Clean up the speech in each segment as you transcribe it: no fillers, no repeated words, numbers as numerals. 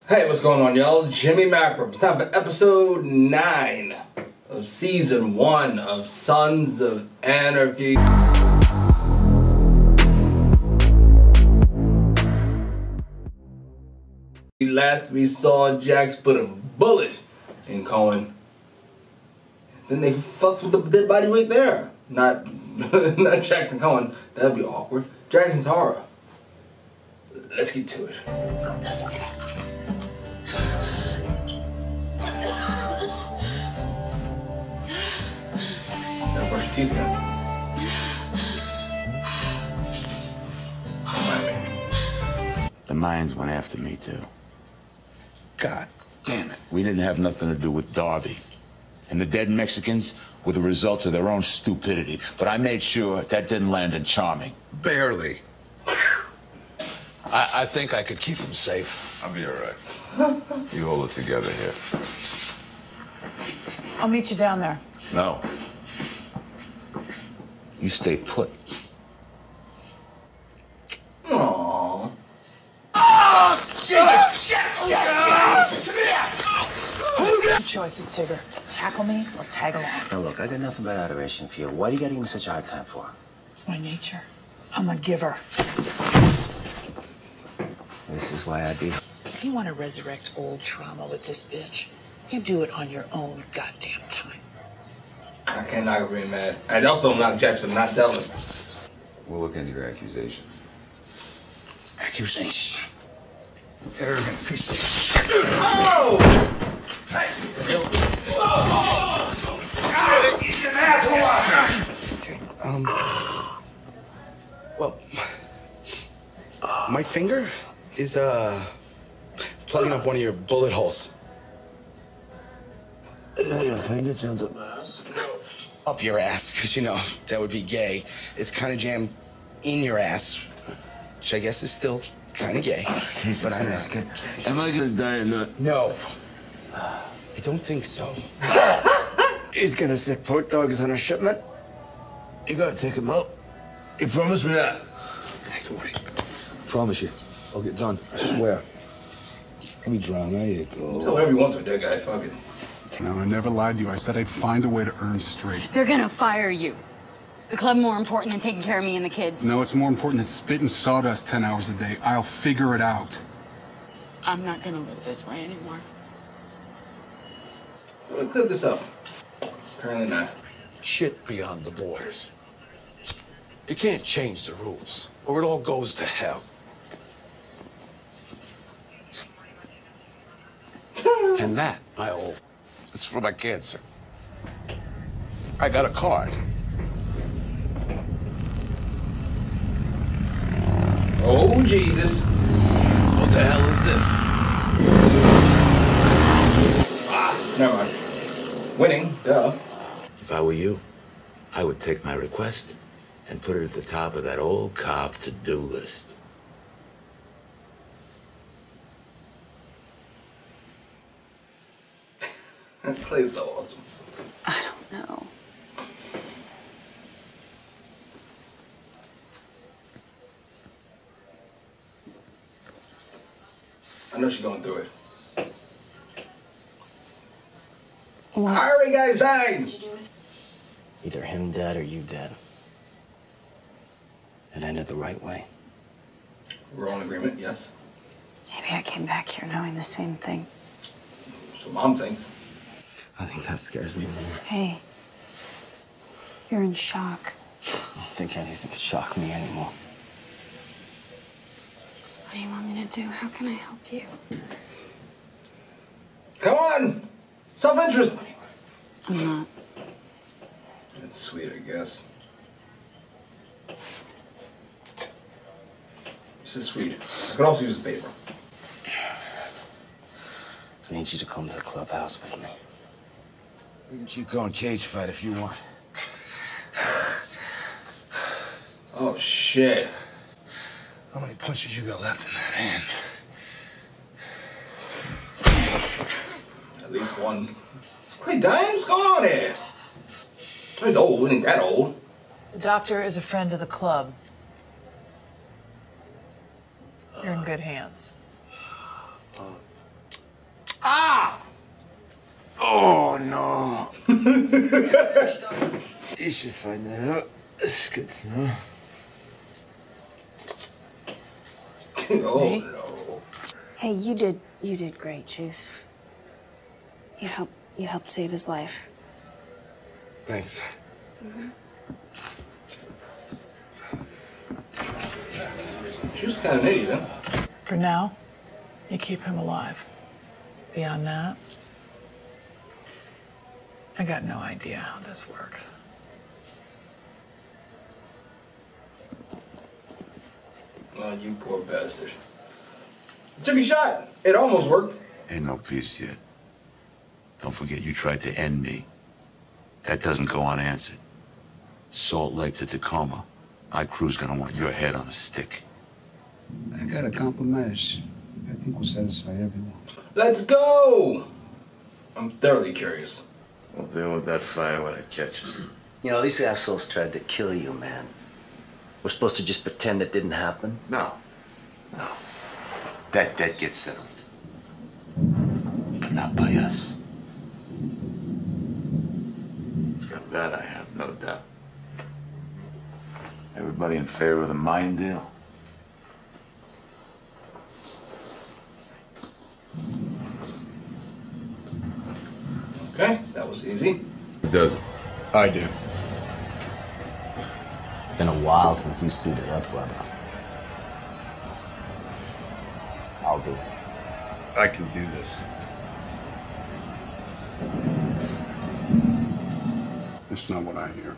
Hey, what's going on, y'all? Jimmy Macro. It's time for episode 9 of season 1 of Sons of Anarchy. Last we saw, Jax put a bullet in Cohen. Then they fucked with the dead body right there. Not Jax and Cohen. That'd be awkward. Jax and Tara. Let's get to it. Gotta brush your teeth now. Remind me. The Mayans went after me, too. God damn it. We didn't have nothing to do with Darby. And the dead Mexicans were the results of their own stupidity. But I made sure that didn't land in Charming. Barely. I think I could keep him safe. I'll be all right. You hold it together here. I'll meet you down there. No. You stay put. Aww. Oh, Jesus! Shit! Your choice is Tigger. Tackle me or tag along. Now look, I got nothing but adoration for you. Why do you gotta give me such a hard time for? It's my nature. I'm a giver. This is why I do. If you want to resurrect old trauma with this bitch, you do it on your own goddamn time. I cannot agree, man. I also don't knock Jax for not telling him. We'll look into your accusation. Accusation. Arrogant piece of shit. Oh! He's an asshole! Okay, well, my finger is, plugging up one of your bullet holes. Your fingertips up my ass? Up your ass, because, you know, that would be gay. It's kind of jammed in your ass, which I guess is still kind of gay. Jesus, but I'm not. Am I gonna die or not? No. I don't think so. He's gonna sick pork dogs on a shipment. You gotta take him out. You promised me that. Hey, don't worry. Promise you. I'll get done. I swear. Let me drown. There you go. Tell whatever you want to a dead guy. Fuck it. No, I never lied to you. I said I'd find a way to earn straight. They're gonna fire you. The club more important than taking care of me and the kids. No, it's more important than spitting sawdust 10 hours a day. I'll figure it out. I'm not gonna live this way anymore. Let's clip this up. Apparently not. Shit beyond the borders. You can't change the rules, or it all goes to hell. And that, my old, it's for my cancer. I got a card. Oh, Jesus. What the hell is this? Ah, never mind. Winning, duh. If I were you, I would take my request and put it at the top of that old cop to-do list. That play's so awesome. I don't know. I know she's going through it. What? Alright, guys, dying. Either him dead or you dead. It ended the right way. We're all in agreement, yes. Maybe I came back here knowing the same thing. So Mom thinks. I think that scares me more. Hey, you're in shock. I don't think anything could shock me anymore. What do you want me to do? How can I help you? Come on! Self-interest! I'm not. That's sweet, I guess. This is sweet. I could also use a favor. I need you to come to the clubhouse with me. We can keep going cage fight if you want. Oh, shit. How many punches you got left in that hand? At least one. Is Clay dying? What's going on here? He's old. He ain't that old. The doctor is a friend of the club. You're in good hands. You should find that out. It's good to know. Oh no. Hey, you did great, Juice. You helped save his life. Thanks. She was kind of an idiot, huh? For now, you keep him alive. Beyond that, I got no idea how this works. Oh, you poor bastard. Took a shot. It almost worked. Ain't no peace yet. Don't forget you tried to end me. That doesn't go unanswered. Salt Lake to Tacoma. My crew's gonna want your head on a stick. I got a compromise. I think will satisfy everyone. Let's go! I'm thoroughly curious. We'll deal with that fire when it catches. You know, these assholes tried to kill you, man. We're supposed to just pretend it didn't happen? No. That debt gets settled. But not by us. That I have no doubt. Everybody in favor of the mine deal? Okay, that was easy. Who does it? I do. It's been a while since you suited up, brother. I'll do it. I can do this. That's not what I hear.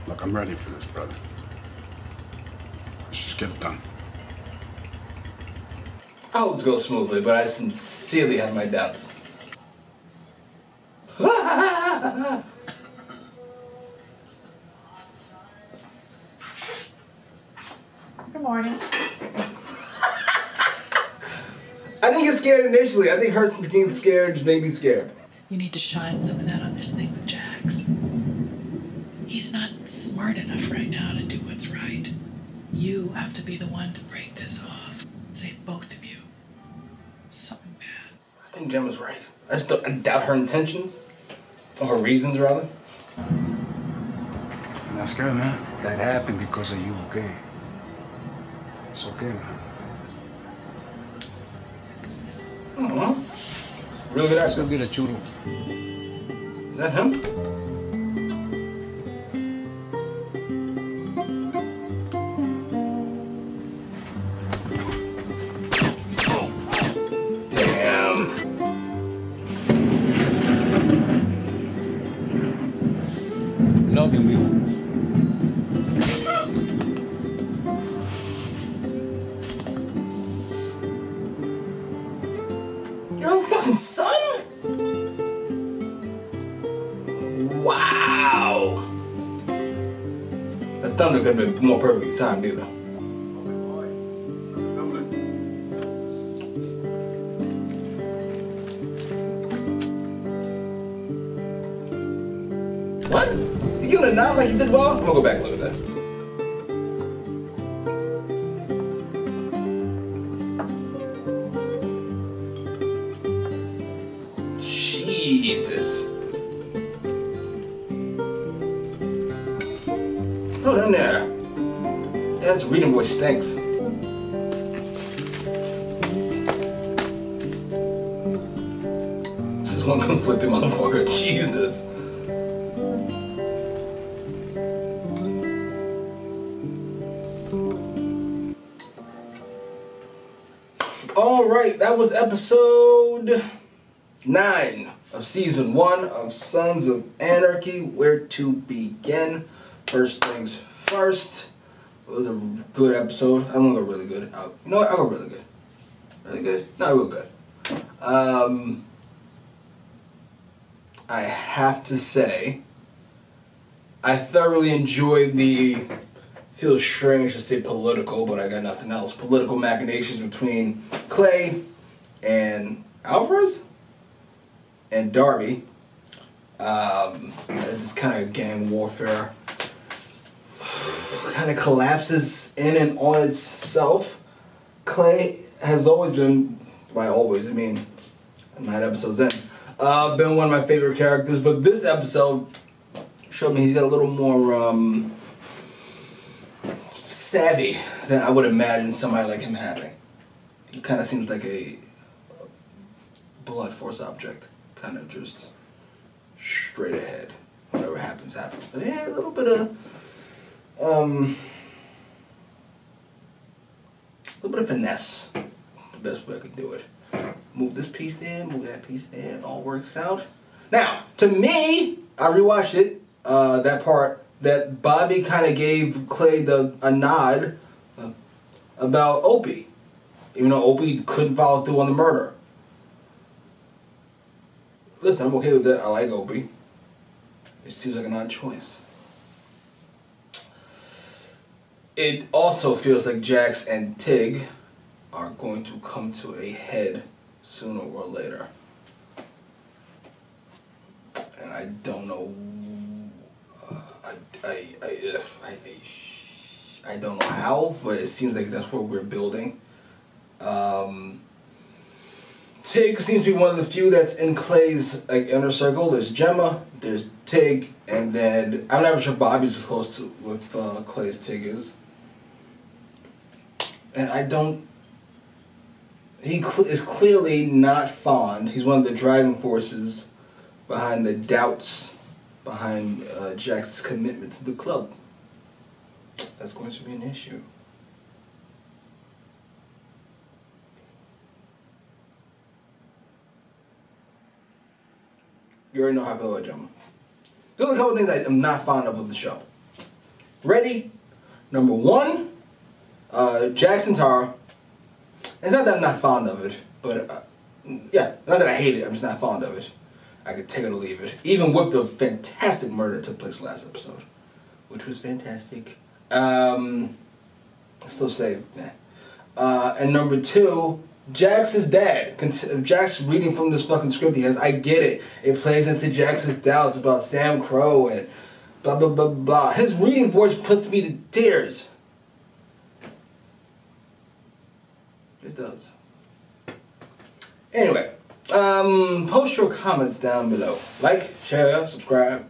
Look, I'm ready for this, brother. Let's just get it done. I hope it's go smoothly, but I sincerely have my doubts. Good morning. I didn't get scared initially. I think her being scared just made me scared. You need to shine some of that on this thing with Jax. He's not smart enough right now to do what's right. You have to be the one to break this off. Save both of you. Something bad. I think Jen was right. I doubt her intentions. Or her reasons, rather. That's good, man. That happened because of you, okay? It's okay, man. Really good Let's actor. go get a churro. Is that him? Damn. Love you, amigo. Your own fucking son? Wow. The thunder could have been more perfectly timed either. What? You giving a nod like you did well? I'm gonna go back and look at that. Jesus. Hold in there. Yeah, that's reading voice stinks. This is one conflicted motherfucker. Jesus. Alright, that was episode 9 of season 1 of Sons of Anarchy. Where to begin? First things first. It was a good episode. I don't go really good. You know what? I'll go really good. Really good? No, real good. I have to say, I thoroughly enjoyed the, feels strange to say political, but I got nothing else, political machinations between Clay and Alvarez and Darby. This kind of gang warfare kind of collapses in and on itself. Clay has always been By always, I mean 9 episodes in. Been one of my favorite characters, but this episode showed me he's got a little more savvy than I would imagine somebody like him having. He kind of seems like a blood force object, kind of just straight ahead. Whatever happens, happens. But yeah, a little bit of finesse. The best way I could do it. Move this piece there, move that piece there. It all works out. Now, to me, I rewatched it. That part that Bobby kind of gave Clay a nod about Opie, even though Opie couldn't follow through on the murder. Listen, I'm okay with that. I like Opie. It seems like an odd choice. It also feels like Jax and Tig are going to come to a head sooner or later. And I don't know. I don't know how, but it seems like that's what we're building. Tig seems to be one of the few that's in Clay's inner circle. There's Gemma, there's Tig, and then I'm not sure Bobby's as close to with Clay's Tig is. And I don't. He is clearly not fond. He's one of the driving forces behind the doubts behind Jax's commitment to the club. That's going to be an issue. You already know how I feel about Gemma. There's a couple things I am not fond of with the show. Ready? Number 1, Jax and Tara. It's not that I'm not fond of it, but yeah, not that I hate it, I'm just not fond of it. I could take it or leave it. Even with the fantastic murder that took place last episode, which was fantastic. I still say, and number 2, Jax's dad. Jax reading from this fucking script he has. I get it. It plays into Jax's doubts about Sam Crow and blah, blah, blah, blah. His reading voice puts me to tears. It does. Anyway, post your comments down below. Like, share, subscribe.